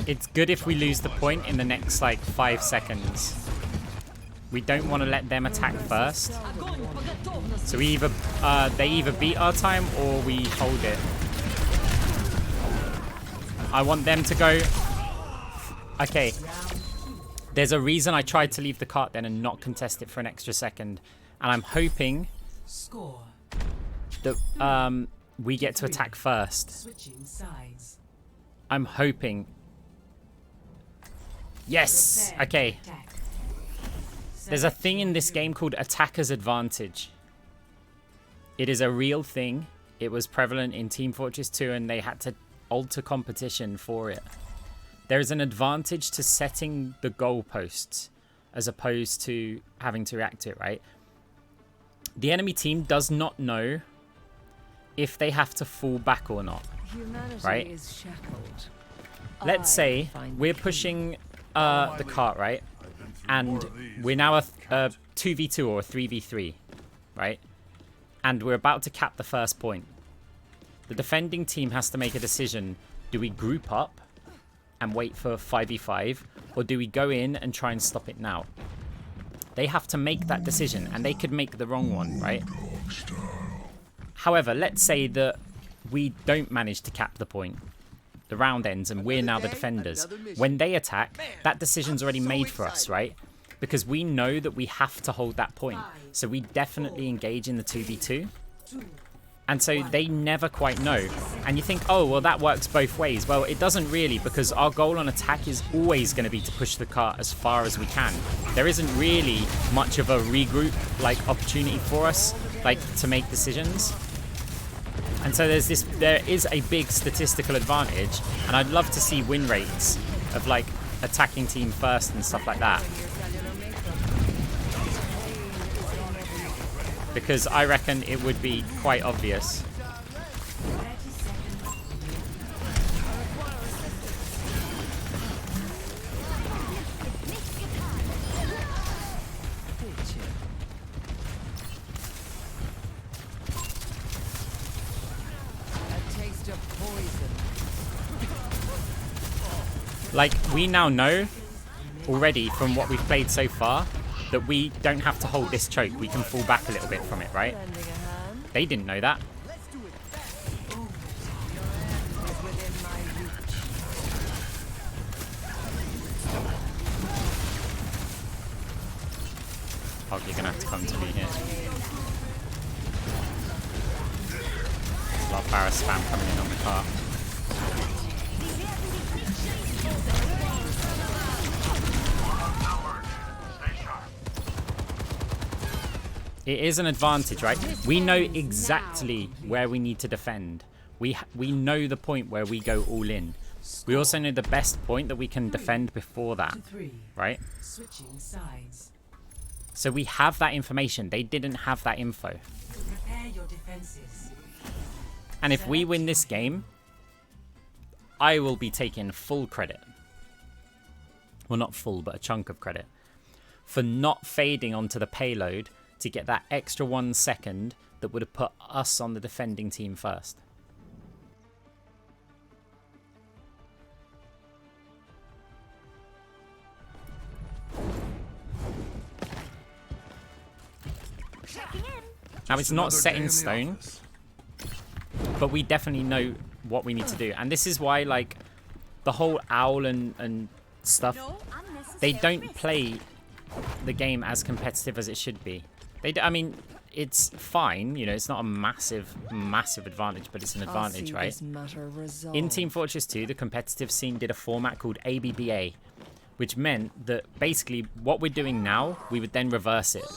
It's good if we lose the point in the next, like, 5 seconds. We don't want to let them attack first. So we either, they either beat our time or we hold it. I want them to go... Okay. There's a reason I tried to leave the cart then and not contest it for an extra second. And I'm hoping that we get to attack first. I'm hoping. Yes! Okay. There's a thing in this game called attacker's advantage. It is a real thing. It was prevalent in Team Fortress 2 and they had to alter competition for it. There is an advantage to setting the goalposts as opposed to having to react to it, right? The enemy team does not know if they have to fall back or not, right? Let's say we're pushing the cart, right? And we're now a 2v2 or a 3v3, right? And we're about to cap the first point. The defending team has to make a decision. Do we group up and wait for 5v5? Or do we go in and try and stop it now? They have to make that decision, and they could make the wrong one, right? However, let's say that we don't manage to cap the point. The round ends and we're now the defenders. When they attack, that decision's already made for us, right? Because we know that we have to hold that point. So we definitely engage in the 2v2. And so they never quite know. And you think, oh, well, that works both ways. Well, it doesn't really, because our goal on attack is always going to be to push the cart as far as we can. There isn't really much of a regroup like opportunity for us, like to make decisions. And so there is a big statistical advantage, and I'd love to see win rates of like attacking team first and stuff like that. Because I reckon it would be quite obvious. Like, we now know already from what we've played so far that we don't have to hold this choke. We can fall back a little bit from it, right? They didn't know that. Oh, you're gonna have to come to me here. There's a lot of Paris spam coming in on the car. It is an advantage, right? We know exactly where we need to defend. We know the point where we go all in. We also know the best point that we can defend before that, right? So we have that information. They didn't have that info. And if we win this game, I will be taking full credit. Well, not full, but a chunk of credit. For not fading onto the payload to get that extra 1 second that would have put us on the defending team first. Now, it's not set in stone, but we definitely know what we need to do. And this is why, like, the whole owl and stuff, they don't play the game as competitive as it should be. I mean, it's fine, you know, it's not a massive advantage, but it's an advantage, right? In Team Fortress 2, the competitive scene did a format called ABBA, which meant that basically what we're doing now, we would then reverse it.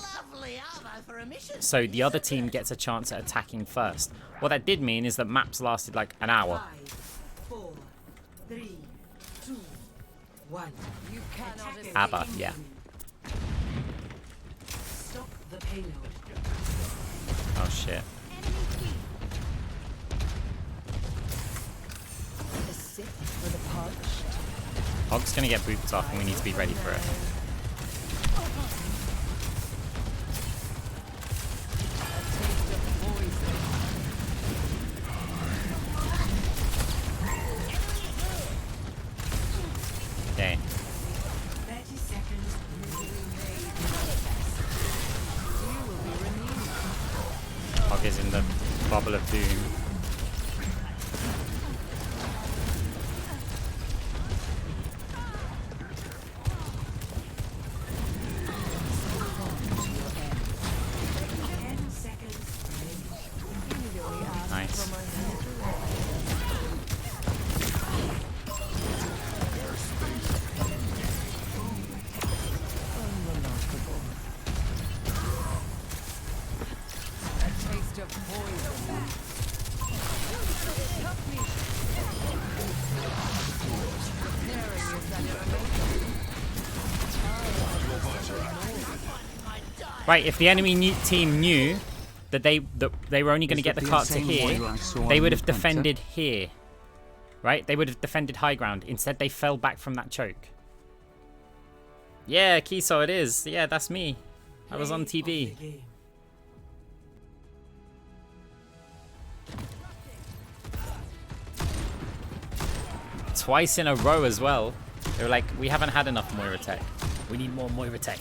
So the other team gets a chance at attacking first. What that did mean is that maps lasted like an hour. 5, 4, 3, 2, 1. ABBA, yeah. The payload. Oh shit. Hog's gonna get booped off and we need to be ready for it. Okay. 30 seconds. Hog is in the bubble of doom. Nice. Right, if the enemy team knew that they were only going to get the cart to here, they would have defended here. Right? They would have defended high ground. Instead, they fell back from that choke. Yeah, Kiso, it is. Yeah, that's me. I was on TV. Twice in a row as well. They were like, we haven't had enough Moira tech. We need more Moira tech.